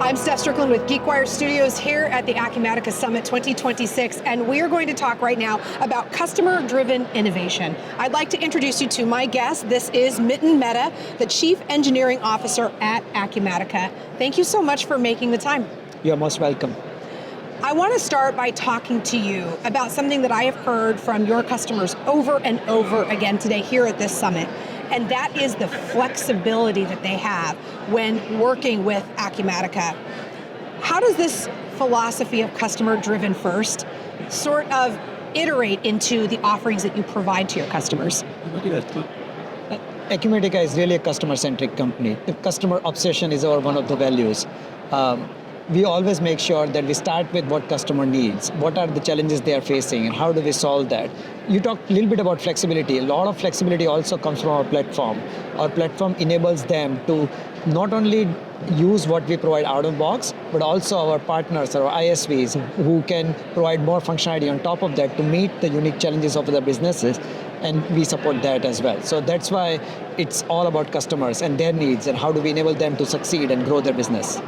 I'm Steph Strickland with GeekWire Studios here at the Acumatica Summit 2026, and we are going to talk right now about customer-driven innovation. I'd like to introduce you to my guest. This is Miten Mehta, the Chief Engineering Officer at Acumatica. Thank you so much for making the time. You're most welcome. I want to start by talking to you about something that I have heard from your customers over and over again today here at this summit, and that is the flexibility that they have when working with Acumatica. How does this philosophy of customer-driven first sort of iterate into the offerings that you provide to your customers? Acumatica is really a customer-centric company. The customer obsession is one of the values. We always make sure that we start with what customer needs, what are the challenges they are facing, and how do we solve that. You talked a little bit about flexibility. A lot of flexibility also comes from our platform. Our platform enables them to not only use what we provide out of the box, but also our partners, our ISVs, who can provide more functionality on top of that to meet the unique challenges of their businesses, and we support that as well. So that's why it's all about customers and their needs, and how do we enable them to succeed and grow their business.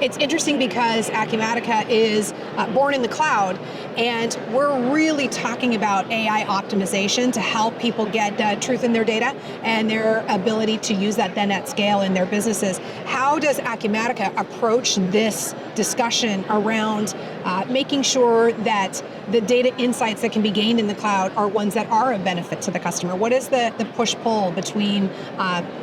It's interesting because Acumatica is born in the cloud, and we're really talking about AI optimization to help people get truth in their data and their ability to use that then at scale in their businesses. How does Acumatica approach this discussion around making sure that the data insights that can be gained in the cloud are ones that are a benefit to the customer? What is the push-pull between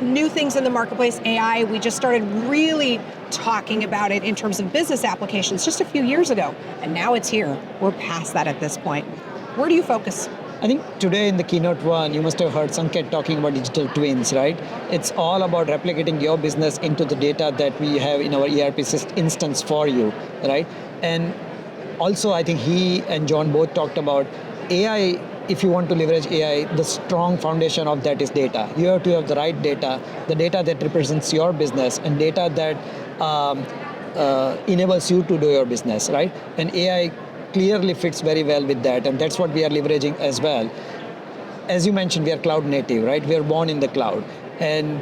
new things in the marketplace, AI? We just started really talking about it in terms of business applications just a few years ago, and now it's here. We're past that at this point. Where do you focus? I think today in the keynote one, you must have heard Sanket talking about digital twins, right? It's all about replicating your business into the data that we have in our ERP instance for you, right? And also, I think he and John both talked about AI. If you want to leverage AI, the strong foundation of that is data. You have to have the right data, the data that represents your business, and data that enables you to do your business, right? And AI clearly fits very well with that, and that's what we are leveraging as well. As you mentioned, we are cloud native, right? We are born in the cloud, and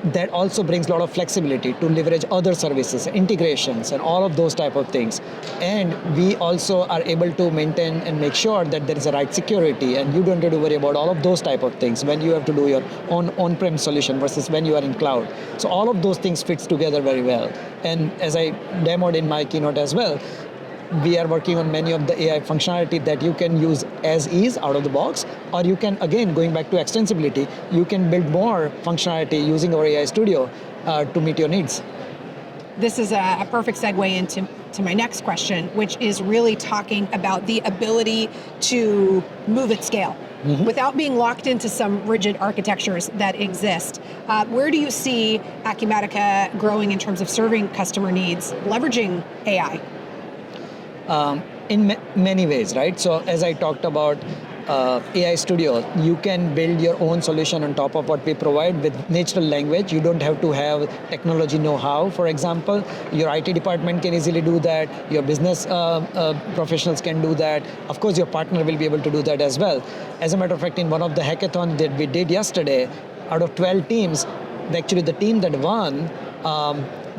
that also brings a lot of flexibility to leverage other services, integrations, and all of those type of things. And we also are able to maintain and make sure that there is a right security, and you don't have to worry about all of those type of things when you have to do your own on-prem solution versus when you are in cloud. So all of those things fits together very well. And as I demoed in my keynote as well, we are working on many of the AI functionality that you can use as is out of the box, or you can, again, going back to extensibility, you can build more functionality using our AI Studio to meet your needs. This is a perfect segue into my next question, which is really talking about the ability to move at scale. Mm-hmm. Without being locked into some rigid architectures that exist. Where do you see Acumatica growing in terms of serving customer needs, leveraging AI? In many ways, right? So as I talked about AI Studio, you can build your own solution on top of what we provide with natural language. You don't have to have technology know-how, for example. Your IT department can easily do that. Your business professionals can do that. Of course, your partner will be able to do that as well. As a matter of fact, in one of the hackathons that we did yesterday, out of 12 teams, actually the team that won,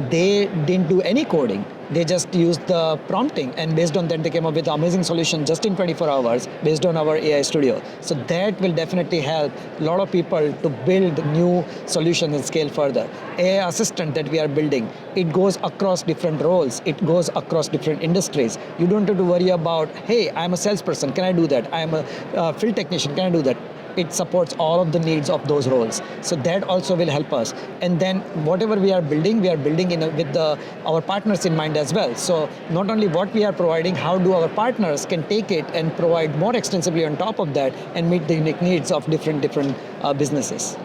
they didn't do any coding. They just used the prompting, and based on that, they came up with an amazing solution just in 24 hours based on our AI Studio. So that will definitely help a lot of people to build new solutions and scale further. AI Assistant that we are building, it goes across different roles. It goes across different industries. You don't have to worry about, hey, I'm a salesperson, can I do that? I'm a field technician, can I do that? It supports all of the needs of those roles. So that also will help us. And then whatever we are building with our partners in mind as well. So not only what we are providing, how do our partners can take it and provide more extensively on top of that and meet the unique needs of different businesses.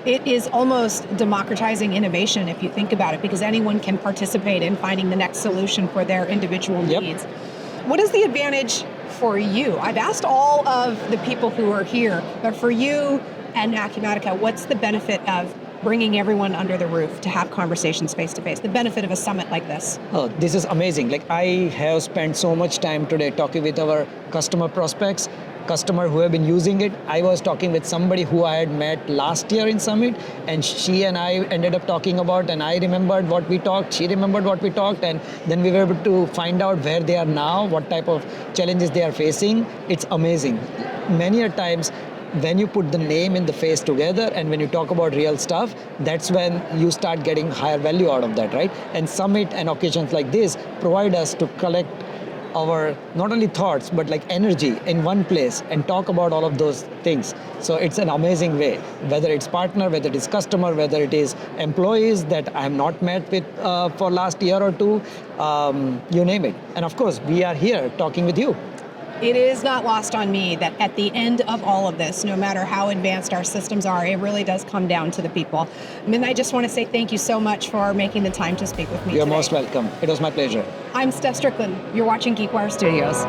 It is almost democratizing innovation if you think about it, because anyone can participate in finding the next solution for their individual needs. Yep. What is the advantage for you? I've asked all of the people who are here, but for you and Acumatica, what's the benefit of bringing everyone under the roof to have conversations face-to-face, the benefit of a summit like this? Oh, this is amazing. I have spent so much time today talking with our customer prospects, customers who have been using it. I was talking with somebody who I had met last year in Summit, and she and I ended up talking about, and I remembered what we talked, she remembered what we talked, and then we were able to find out where they are now, what type of challenges they are facing. It's amazing. Many a times, when you put the name and the face together and when you talk about real stuff, that's when you start getting higher value out of that, right? And Summit and occasions like this provide us to collect our not only thoughts but like energy in one place and talk about all of those things. So it's an amazing way, whether it's partner, whether it is customer, whether it is employees that I have not met with for last year or two, you name it. And of course, we are here talking with you. It is not lost on me that at the end of all of this, no matter how advanced our systems are, it really does come down to the people. Min, I just want to say thank you so much for making the time to speak with me You're today. most welcome. It was my pleasure. I'm Steph Strickland. You're watching GeekWire Studios.